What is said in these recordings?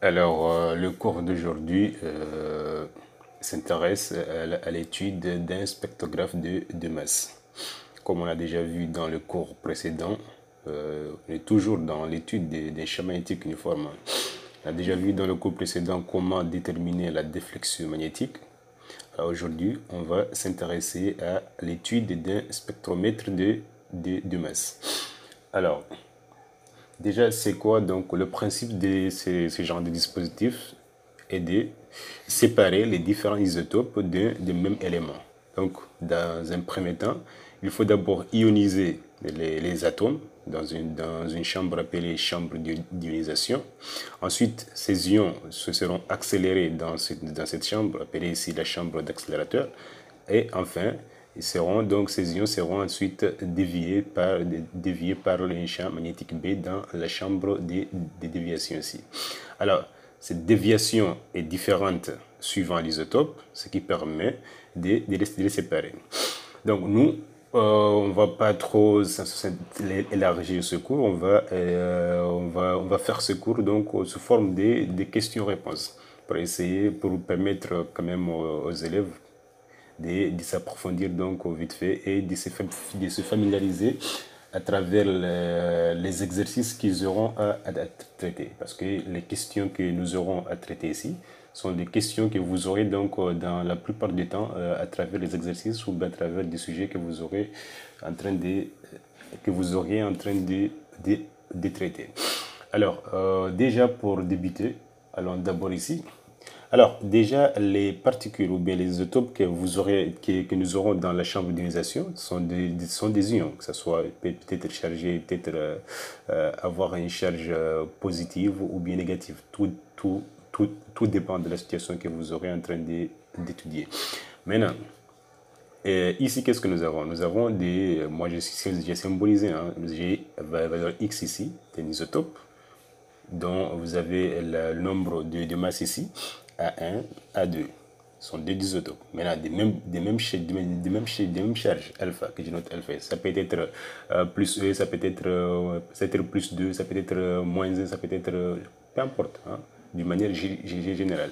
Le cours d'aujourd'hui s'intéresse à l'étude d'un spectrographe de masse. Comme on a déjà vu dans le cours précédent, on est toujours dans l'étude des champs magnétiques uniformes. On a déjà vu dans le cours précédent comment déterminer la déflexion magnétique. Aujourd'hui, on va s'intéresser à l'étude d'un spectromètre de masse. Alors, déjà, c'est quoi donc le principe de ce genre de dispositif est de séparer les différents isotopes d'un même élément. Donc, dans un premier temps, il faut d'abord ioniser les atomes dans une chambre appelée chambre d'ionisation. Ensuite, ces ions se seront accélérés dans cette chambre, appelée ici la chambre d'accélérateur. Et enfin, ces ions seront ensuite déviés par le champ magnétique B dans la chambre des déviations ici. Alors, cette déviation est différente suivant l'isotope, ce qui permet de les séparer. Donc, nous, on ne va pas trop élargir ce cours, on va faire ce cours donc sous forme de questions-réponses pour permettre quand même aux élèves de s'approfondir donc vite fait et de se familiariser à travers les exercices qu'ils auront à traiter. Parce que les questions que nous aurons à traiter ici sont des questions que vous aurez donc dans la plupart du temps à travers les exercices ou à travers des sujets que vous aurez auriez en train de traiter. Alors, déjà pour débuter, allons d'abord ici. Alors, déjà, les particules ou bien les isotopes que nous aurons dans la chambre d'ionisation sont des ions, que ce soit peut-être chargé, peut-être avoir une charge positive ou bien négative. Tout dépend de la situation que vous aurez en train d'étudier. Maintenant, ici, qu'est-ce que nous avons? Nous avons moi j'ai symbolisé, j'ai la valeur X ici, d'un isotope, dont vous avez le nombre de masses ici, A1, A2. Ce sont deux isotopes. Maintenant, des mêmes charges, alpha, que je note alpha. Ça peut être plus E, ça peut être plus 2, ça peut être moins 1, ça peut être peu importe, d'une manière générale.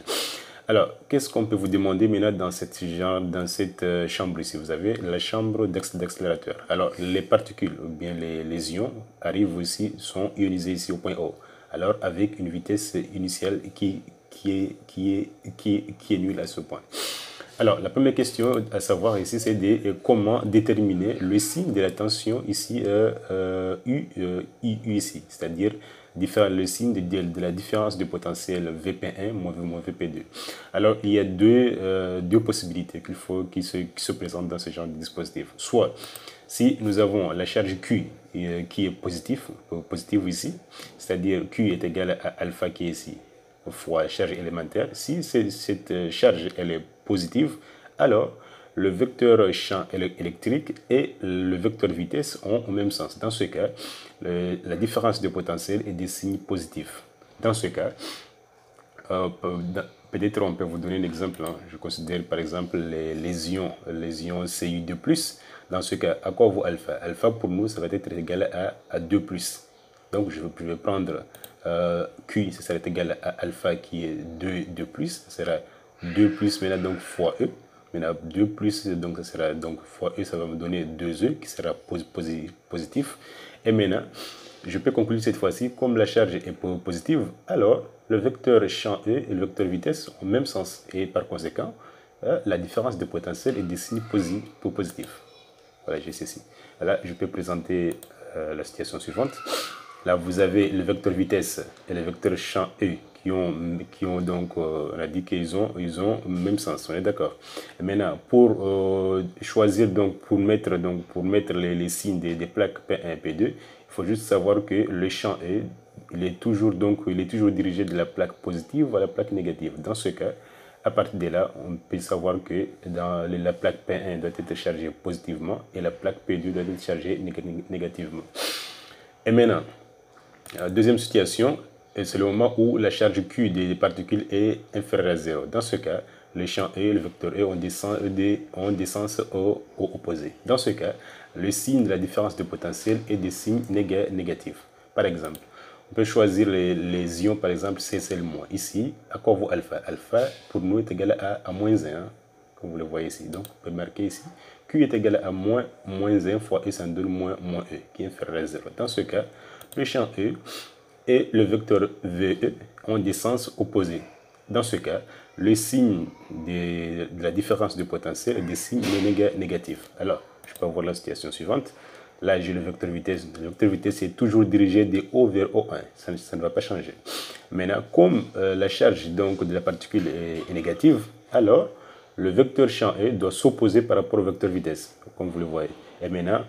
Alors, qu'est-ce qu'on peut vous demander maintenant dans cette chambre ici? Vous avez la chambre d'accélérateur. Alors, les particules, ou bien les ions, arrivent ici, sont ionisés ici au point O. Alors, avec une vitesse initiale qui est nulle à ce point. Alors, la première question à savoir ici, c'est comment déterminer le signe de la tension ici, U ici, c'est-à-dire le signe de la différence de potentiel Vp1 moins Vp2. Alors, il y a deux possibilités qui se présentent dans ce genre de dispositif. Soit, si nous avons la charge Q qui est positive ici, c'est-à-dire Q est égal à alpha qui est ici, fois la charge élémentaire. Si cette charge elle est positive, alors le vecteur champ électrique et le vecteur vitesse ont au même sens. Dans ce cas, la différence de potentiel est des signes positifs. Dans ce cas, peut-être on peut vous donner un exemple. Je considère par exemple les ions Cu2+. Dans ce cas, à quoi vaut alpha? Alpha pour nous, ça va être égal à 2+. Donc je vais prendre Q, ça sera égal à alpha qui est 2+, ça sera 2+ maintenant donc fois E. Maintenant 2+, donc ça sera donc fois E, ça va me donner 2E qui sera positif. Et maintenant, je peux conclure cette fois-ci, comme la charge est positive, alors le vecteur champ E et le vecteur vitesse ont le même sens. Et par conséquent, la différence de potentiel est des signes positifs. Voilà, j'ai ceci. Là, je peux présenter la situation suivante. Là, vous avez le vecteur vitesse et le vecteur champ E qui ont donc, on a dit qu'ils ont le même sens, on est d'accord. Maintenant, pour choisir, donc, pour mettre les signes des plaques P1 et P2, il faut juste savoir que le champ E, il est toujours dirigé de la plaque positive à la plaque négative. Dans ce cas, à partir de là, on peut savoir que la plaque P1 doit être chargée positivement et la plaque P2 doit être chargée négativement. Et maintenant, deuxième situation, c'est le moment où la charge Q des particules est inférieure à 0. Dans ce cas, le champ E et le vecteur E ont des sens opposés. Dans ce cas, le signe de la différence de potentiel est des signes négatifs. Par exemple, On peut choisir les ions, par exemple, CCl-. Ici, à quoi vaut alpha? Alpha, pour nous, est égal à moins 1, hein, comme vous le voyez ici. Donc, on peut marquer ici. Q est égal à moins 1 fois E, ça nous donne moins E, qui est inférieur à 0. Dans ce cas, le champ E et le vecteur VE ont des sens opposés. Dans ce cas, le signe de la différence de potentiel est des signes négatifs. Alors, je peux avoir la situation suivante. Là, j'ai le vecteur vitesse. Le vecteur vitesse est toujours dirigé de O vers O1. Ça ne va pas changer. Maintenant, comme la charge donc, de la particule est négative, alors le vecteur champ E doit s'opposer par rapport au vecteur vitesse, comme vous le voyez. Et maintenant,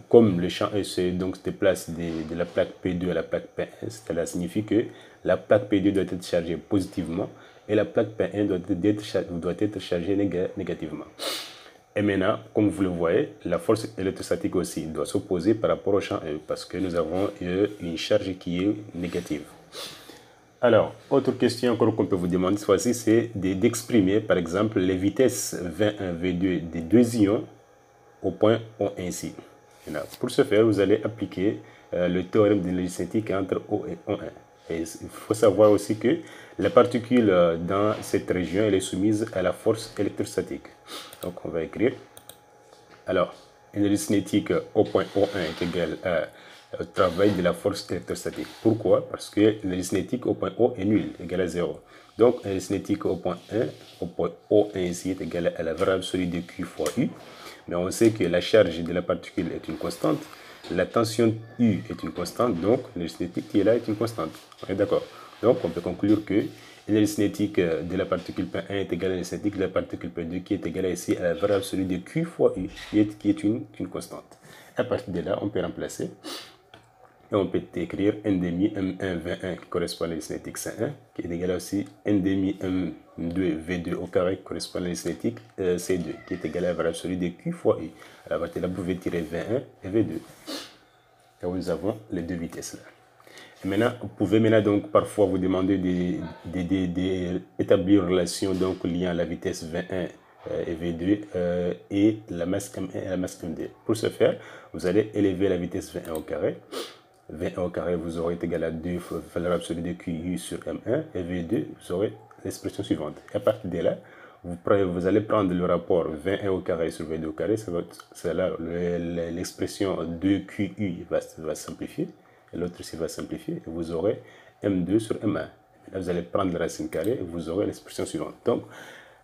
comme le champ E se déplace de la plaque P2 à la plaque P1, cela signifie que la plaque P2 doit être chargée positivement et la plaque P1 doit être chargée négativement. Et maintenant, comme vous le voyez, la force électrostatique aussi doit s'opposer par rapport au champ E parce que nous avons une charge qui est négative. Alors, autre question encore qu'on peut vous demander cette fois-ci, c'est d'exprimer par exemple les vitesses V1, V2 des deux ions au point O ici. Pour ce faire, vous allez appliquer le théorème de l'électrostatique entre O et O1. Et il faut savoir aussi que la particule dans cette région elle est soumise à la force électrostatique. Donc on va écrire. Alors, l'énergie cinétique au point O1 est égale au travail de la force électrostatique. Pourquoi? Parce que l'énergie cinétique au point O est nulle, égale à 0. Donc, l'énergie cinétique au point 1, au point O1 ici est égale à la variable solide de Q fois U. Mais on sait que la charge de la particule est une constante, la tension U est une constante, donc l'énergie cinétique qui est là est une constante. On est d'accord? Donc on peut conclure que l'énergie cinétique de la particule P1 est égale à l'énergie cinétique de la particule P2 qui est égale ici à la variable solide de Q fois U, qui est une constante. À partir de là, on peut remplacer. Et on peut écrire n demi M1V1 qui correspond à l'énergie cinétique C1, qui est égal aussi n demi M2V2 au carré qui correspond à l'énergie cinétique C2, qui est égal à la variable solide de Q fois U. À partir de là, vous pouvez tirer V1 et V2. Et nous avons les deux vitesses là. Et maintenant, vous pouvez donc parfois vous demander d'établir une relation donc liant la vitesse V1 et V2 et la masse M1 et la masse M2. Pour ce faire, vous allez élever la vitesse V1 au carré. V1 au carré, vous aurez égal à 2 valeur absolue de QU sur M1 et V2, vous aurez l'expression suivante. Et à partir de là, vous allez prendre le rapport V1 au carré sur V2 au carré, l'expression 2QU va simplifier, et l'autre ici va simplifier, et vous aurez M2 sur M1. Là, vous allez prendre la racine carrée et vous aurez l'expression suivante. Donc,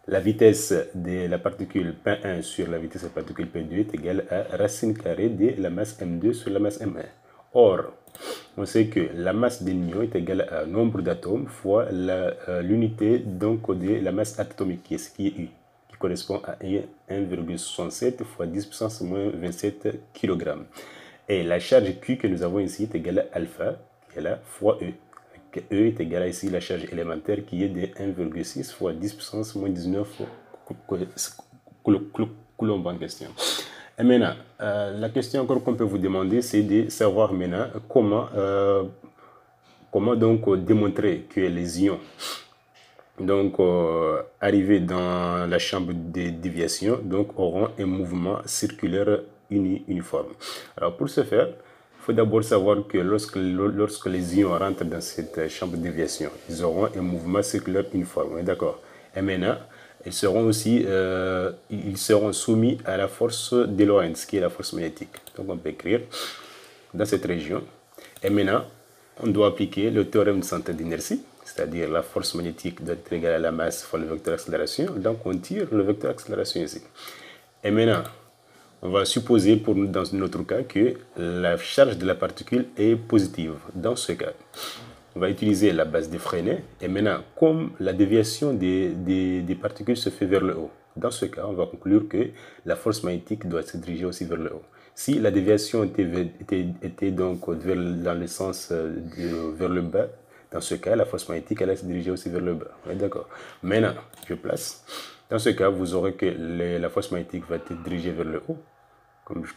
la vitesse de la particule P1 sur la vitesse de la particule P2 est égale à racine carrée de la masse M2 sur la masse M1. Or, on sait que la masse des ions est égale à un nombre d'atomes fois l'unité de la masse atomique, qui est U, qui correspond à 1,67 fois 10 puissance moins 27 kg. Et la charge Q que nous avons ici est égale à alpha, qui est là, fois E. E est égal à ici la charge élémentaire qui est de 1,6 fois 10 puissance moins 19 coulombs en question. Et maintenant, la question encore qu'on peut vous demander, c'est de savoir maintenant comment donc démontrer que les ions donc arrivés dans la chambre de déviation donc auront un mouvement circulaire uniforme. Alors pour ce faire, il faut d'abord savoir que lorsque les ions rentrent dans cette chambre de déviation, ils auront un mouvement circulaire uniforme, d'accord? Et maintenant, ils seront aussi soumis à la force de Lorentz, qui est la force magnétique. Donc on peut écrire dans cette région. Et maintenant, on doit appliquer le théorème de centre d'inertie, c'est-à-dire la force magnétique doit être égale à la masse fois le vecteur accélération. Donc on tire le vecteur accélération ici. Et maintenant, on va supposer pour nous, dans notre cas, que la charge de la particule est positive. Dans ce cas, on va utiliser la base de Freinet. Et maintenant, comme la déviation des particules se fait vers le haut, dans ce cas, on va conclure que la force magnétique doit se diriger aussi vers le haut. Si la déviation était donc dans le sens vers le bas, dans ce cas, la force magnétique allait se diriger aussi vers le bas. Ouais, d'accord. Maintenant, je place. Dans ce cas, vous aurez que la force magnétique va être dirigée vers le haut,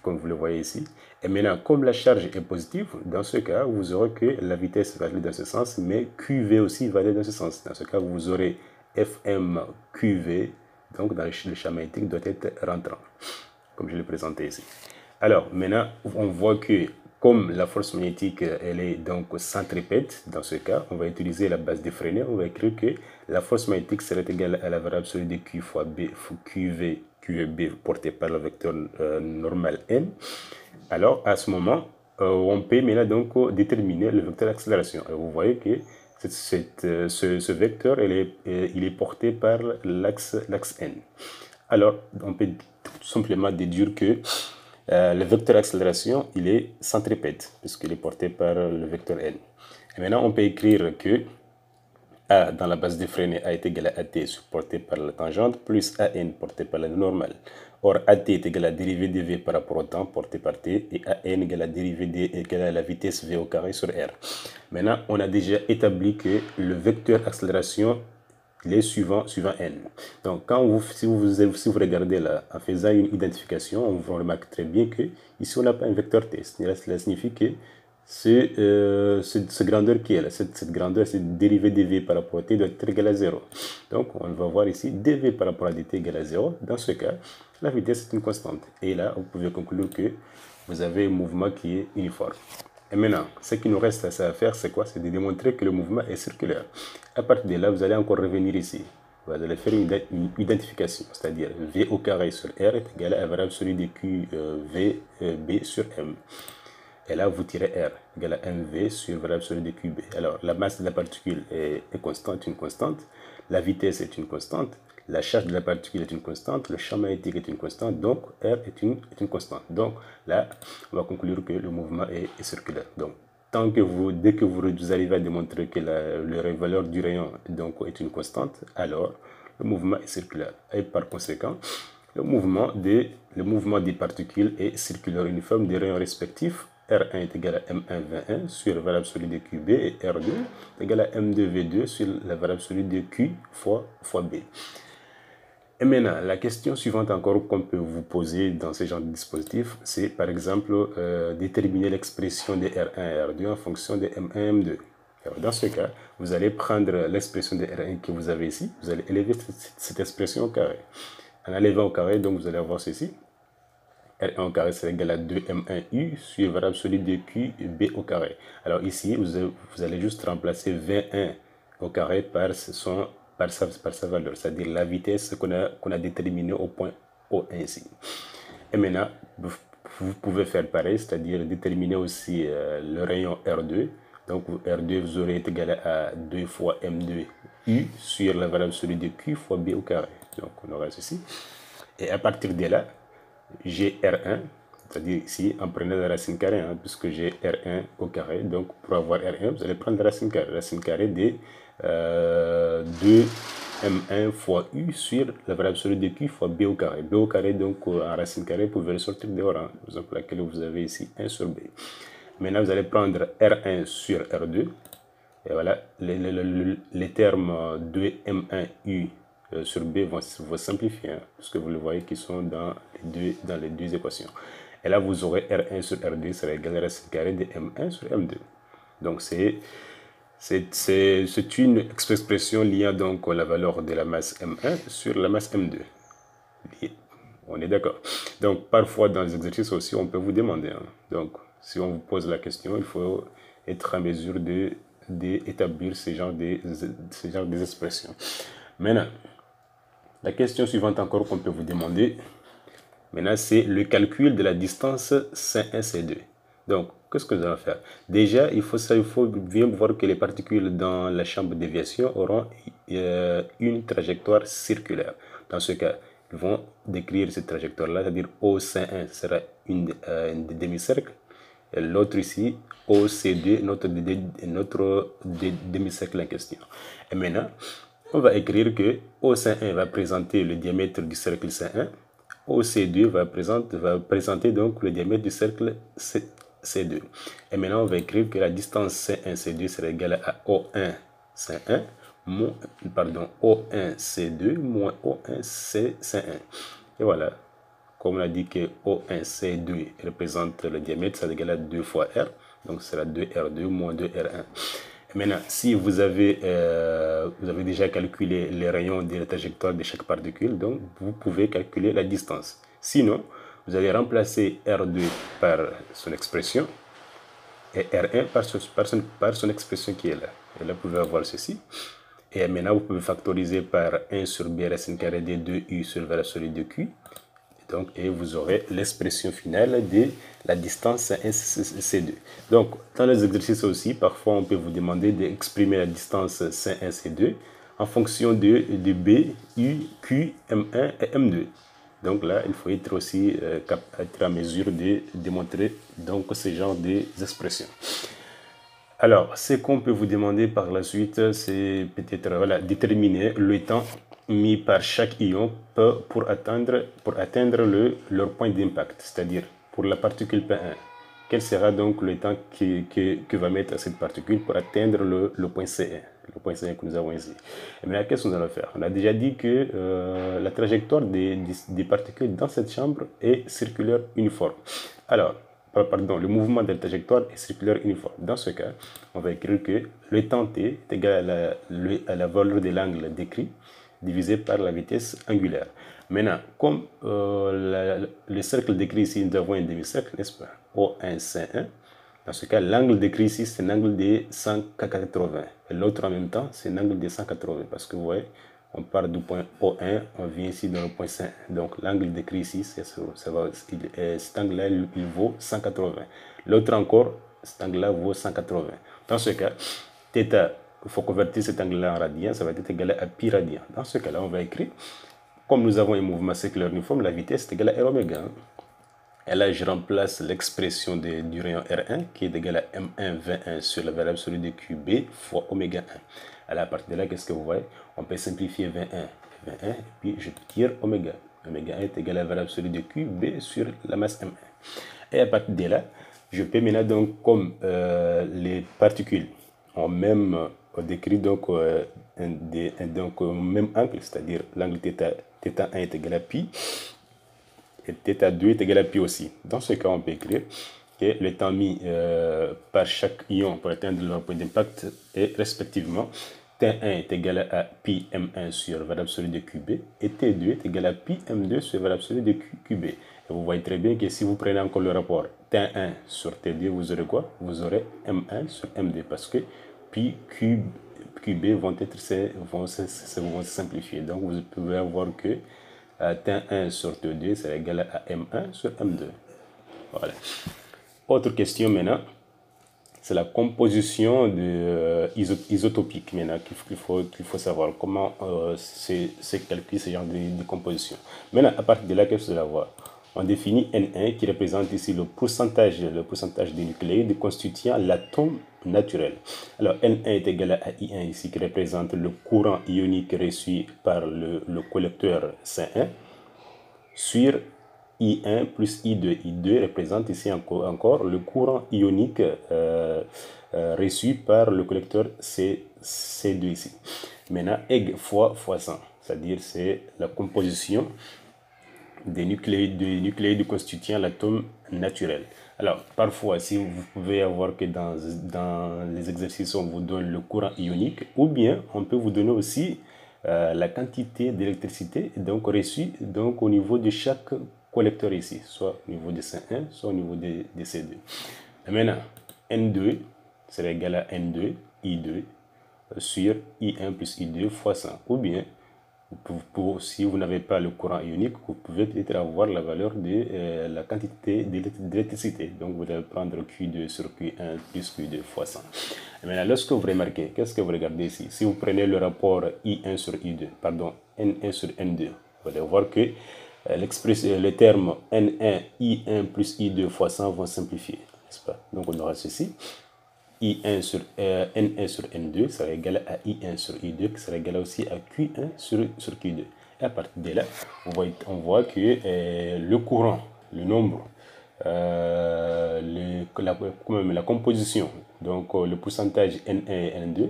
comme vous le voyez ici. Et maintenant, comme la charge est positive, dans ce cas, vous aurez que la vitesse va aller dans ce sens, mais QV aussi va aller dans ce sens. Dans ce cas, vous aurez FMQV, donc dans le champ magnétique, doit être rentrant, comme je l'ai présenté ici. Alors, maintenant, on voit que comme la force magnétique, elle est donc centripète, dans ce cas, on va utiliser la base défrénée. On va écrire que la force magnétique serait égale à la variable absolue de Q fois B, fois QV, QB porté par le vecteur normal N. Alors, à ce moment, on peut maintenant donc déterminer le vecteur d'accélération. Vous voyez que ce vecteur, il est porté par l'axe N. Alors, on peut tout simplement déduire que le vecteur d'accélération, il est centripète, puisqu'il est porté par le vecteur N. Et maintenant, on peut écrire que A dans la base défrénée A est égal à AT porté par la tangente, plus AN porté par la normale. Or, AT est égal à la dérivée de V par rapport au temps porté par T, et AN égale à la dérivée égale à la vitesse V au carré sur R. Maintenant, on a déjà établi que le vecteur accélération, il est suivant N. Donc, si vous regardez là, en faisant une identification, on remarque très bien que ici, on n'a pas un vecteur T. Cela signifie que cette grandeur qui est là, cette grandeur, cette dérivée dv par rapport à t doit être égale à 0. Donc, on va voir ici dv par rapport à dt égale à 0. Dans ce cas, la vitesse est une constante. Et là, vous pouvez conclure que vous avez un mouvement qui est uniforme. Et maintenant, ce qui nous reste à faire, c'est quoi? C'est de démontrer que le mouvement est circulaire. À partir de là, vous allez encore revenir ici. Vous allez faire une identification, c'est-à-dire v au carré sur r est égal à la variable absolue de q v b sur m. Et là, vous tirez R égale à mv sur variable absolue de QB. Alors, la masse de la particule est une constante. La vitesse est une constante. La charge de la particule est une constante. Le champ magnétique est une constante. Donc, R est une constante. Donc, là, on va conclure que le mouvement est circulaire. Donc, dès que vous arrivez à démontrer que la valeur du rayon donc, est une constante, alors le mouvement est circulaire. Et par conséquent, le mouvement des particules est circulaire uniforme des rayons respectifs. R1 est égal à M1 V1 sur la variable absolue de QB et R2 est égal à M2 V2 sur la variable absolue de Q fois B. Et maintenant, la question suivante encore qu'on peut vous poser dans ce genre de dispositif, c'est par exemple déterminer l'expression de R1 et R2 en fonction de M1 et M2. Alors, dans ce cas, vous allez prendre l'expression de R1 que vous avez ici, vous allez élever cette expression au carré. En élevant au carré, donc vous allez avoir ceci. R1 au carré c'est égal à 2M1U sur variable absolue de QB au carré. Alors ici, vous allez juste remplacer V1 au carré par sa valeur, c'est-à-dire la vitesse qu'on a déterminée au point O1 ici. Et maintenant, vous pouvez faire pareil, c'est-à-dire déterminer aussi le rayon R2. Donc R2, vous aurez égal à 2 fois M2U sur la variable absolue de Q fois B au carré. Donc on aura ceci. Et à partir de là, j'ai R1, c'est-à-dire ici, en prenant la racine carrée, puisque j'ai R1 au carré. Donc, pour avoir R1, vous allez prendre la racine carrée de 2M1 fois U sur la variable absolue de Q fois B au carré. B au carré, donc, en racine carrée, vous pouvez le sortir dehors, par exemple, laquelle vous avez ici 1 sur B. Maintenant, vous allez prendre R1 sur R2. Et voilà, les termes 2M1U sur B vont simplifier, puisque vous le voyez qu'ils sont dans les deux équations. Et là, vous aurez R1 sur R2 sera égal à la racine carrée de M1 sur M2. Donc, c'est une expression liant donc la valeur de la masse M1 sur la masse M2. On est d'accord. Donc, parfois, dans les exercices aussi, on peut vous demander. Donc, si on vous pose la question, il faut être en mesure d'établir ce genre d'expressions. Maintenant, la question suivante encore qu'on peut vous demander, maintenant, c'est le calcul de la distance C1-C2. Donc, qu'est-ce que nous allons faire? Déjà, il faut bien voir que les particules dans la chambre de déviation auront une trajectoire circulaire. Dans ce cas, ils vont décrire cette trajectoire-là, c'est-à-dire OC1 sera une demi-cercle, et l'autre ici, OC2, notre demi-cercle en question. Et maintenant, on va écrire que OC1 va présenter le diamètre du cercle C1, OC2 va présenter donc le diamètre du cercle C2. Et maintenant, on va écrire que la distance C1-C2 sera égale à O1-C1, O1-C2 moins O1-C1. Et voilà, comme on a dit que O1-C2 représente le diamètre, ça égale à 2 fois R, donc ce sera 2R2 moins 2R1. Maintenant, si vous avez déjà calculé les rayons de la trajectoire de chaque particule, donc vous pouvez calculer la distance. Sinon, vous allez remplacer R2 par son expression. et R1 par son expression qui est là. Et là, vous pouvez avoir ceci. Et maintenant, vous pouvez factoriser par 1 sur b racine carrée de 2u sur v absolu de q. Donc, et vous aurez l'expression finale de la distance C1, C2. Donc, dans les exercices aussi, parfois, on peut vous demander d'exprimer la distance C1, C2 en fonction de B, U, Q, M1 et M2. Donc là, il faut être aussi être à mesure de démontrer donc ce genre d'expressions. Alors, ce qu'on peut vous demander par la suite, c'est peut-être déterminer le temps mis par chaque ion pour atteindre leur point d'impact, c'est-à-dire pour la particule P1. Quel sera donc le temps que va mettre cette particule pour atteindre le point C1, le point C1 que nous avons ici. Et maintenant, qu'est-ce que nous allons faire? On a déjà dit que la trajectoire des particules dans cette chambre est circulaire uniforme. Alors, pardon, le mouvement de la trajectoire est circulaire uniforme. Dans ce cas, on va écrire que le temps t est égal à la valeur de l'angle décrit divisé par la vitesse angulaire. Maintenant, comme le cercle décrit ici, nous avons un demi-cercle, n'est-ce pas? O1, C1. Dans ce cas, l'angle décrit ici, c'est un angle de 180. Et l'autre en même temps, c'est un angle de 180. Parce que vous voyez, on part du point O1, on vient ici dans le point C1. Donc l'angle décrit ici, cet angle-là, il vaut 180. L'autre encore, cet angle-là vaut 180. Dans ce cas, θ, il faut convertir cet angle-là en radian, ça va être égal à pi radian. Dans ce cas-là, on va écrire, comme nous avons un mouvement circulaire uniforme, la vitesse est égale à R oméga. Et là, je remplace l'expression du rayon R1 qui est égal à M1 V1 sur la valeur absolue de QB fois oméga 1. À partir de là, qu'est-ce que vous voyez? On peut simplifier V1, et puis je tire oméga. Oméga 1 est égal à la valeur absolue de QB sur la masse M1. Et à partir de là, je peux maintenant, donc, comme les particules ont même décrit donc, même angle, c'est-à-dire l'angle θ1 est égal à pi, et θ2 est égal à pi aussi. Dans ce cas, on peut écrire que le temps mis par chaque ion pour atteindre leur point d'impact est respectivement T1 est égal à pi M1 sur valeur absolue de QB et T2 est égal à pi M2 sur valeur absolue de QB. Et vous voyez très bien que si vous prenez encore le rapport T1 sur T2, vous aurez quoi? Vous aurez M1 sur M2 parce que pi QB vont se simplifier. Donc vous pouvez avoir que T1 sur T2 c'est égal à M1 sur M2. Voilà. Autre question maintenant, c'est la composition isotopique maintenant qu'il faut savoir comment c'est calculé ce genre de composition. Maintenant, à partir de là, qu'est-ce que vous allez voir? On définit N1 qui représente ici le pourcentage des nucléides constituant l'atome naturel. Alors N1 est égal à I1 ici qui représente le courant ionique reçu par le collecteur C1 sur I1 plus I2. I2 représente ici encore le courant ionique reçu par le collecteur C2 ici. Maintenant, EG fois 100, c'est-à-dire c'est la composition des nucléides constituant l'atome naturel. Alors, parfois, si vous pouvez avoir que dans les exercices, on vous donne le courant ionique, ou bien on peut vous donner aussi la quantité d'électricité donc reçue donc, au niveau de chaque collecteur ici, soit au niveau de C1, soit au niveau de C2. Et maintenant, N2 serait égal à N2, I2 sur I1 plus I2 fois 100, ou bien si vous n'avez pas le courant ionique, vous pouvez peut-être avoir la valeur de la quantité d'électricité. Donc, vous allez prendre Q2 sur Q1 plus Q2 fois 100. Et maintenant, lorsque vous remarquez, qu'est-ce que vous regardez ici? Si vous prenez le rapport I1 sur I2, pardon, N1 sur N2, vous allez voir que les termes N1, I1 plus I2 fois 100 vont simplifier, n'est-ce pas? Donc, on aura ceci. N1 sur N2 sera égal à I1 sur I2 qui sera égal aussi à Q1 sur Q2. Et à partir de là, on voit que le courant, le nombre, la composition, donc le pourcentage N1 et N2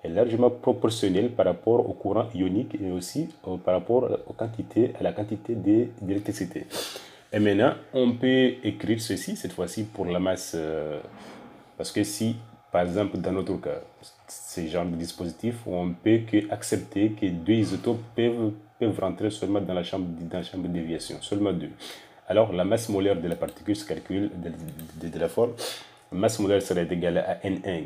est largement proportionnel par rapport au courant ionique et aussi par rapport à la quantité d'électricité. Et maintenant, on peut écrire ceci, cette fois-ci pour la masse, parce que si par exemple, dans notre cas, ce genre de dispositif où on peut accepter que deux isotopes peuvent rentrer seulement dans la chambre de déviation, seulement deux. Alors, la masse molaire de la particule se calcule de la forme masse molaire serait égale à N1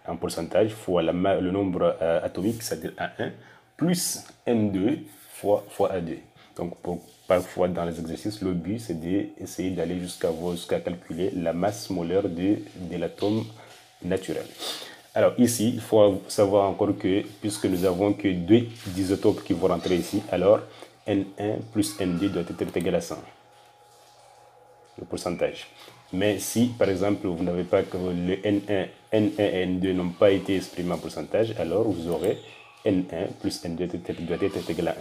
en pourcentage fois le nombre atomique, c'est-à-dire A1, plus N2 fois A2. Donc, parfois dans les exercices, le but c'est d'essayer d'aller jusqu'à calculer la masse molaire de l'atome naturel. Alors ici, il faut savoir encore que, puisque nous avons que deux isotopes qui vont rentrer ici, alors N1 plus N2 doit être égal à 100, le pourcentage. Mais si, par exemple, vous n'avez pas que le N1 et N2 n'ont pas été exprimés en pourcentage, alors vous aurez N1 plus N2 doit être égal à 1.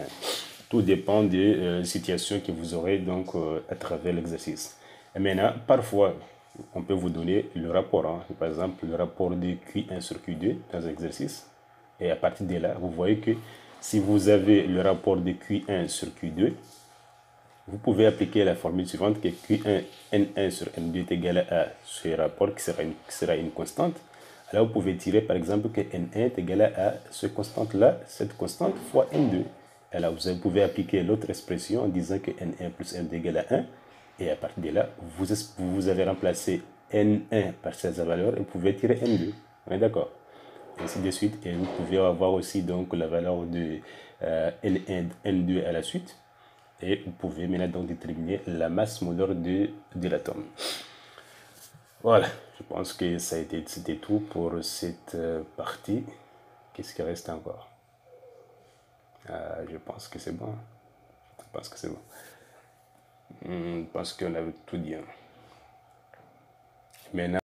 Tout dépend des situations que vous aurez donc à travers l'exercice. Et maintenant, parfois, on peut vous donner le rapport. Hein. Par exemple, le rapport de Q1 sur Q2 dans un exercice. Et à partir de là, vous voyez que si vous avez le rapport de Q1 sur Q2, vous pouvez appliquer la formule suivante que Q1 N1 sur N2 est égal à ce rapport qui sera une constante. Alors vous pouvez tirer par exemple que N1 est égal à cette constante fois N2. Alors vous pouvez appliquer l'autre expression en disant que N1 plus N2 est égal à 1. Et à partir de là, vous avez remplacé N1 par cette valeur et vous pouvez tirer N2. On est d'accord? Ainsi de suite. Et vous pouvez avoir aussi donc la valeur de N1, N2 à la suite. Et vous pouvez maintenant donc déterminer la masse molaire de l'atome. Voilà, je pense que c'était tout pour cette partie. Qu'est-ce qui reste encore? Je pense que c'est bon. Je pense que c'est bon. Je pense qu'on avait tout dit. Maintenant,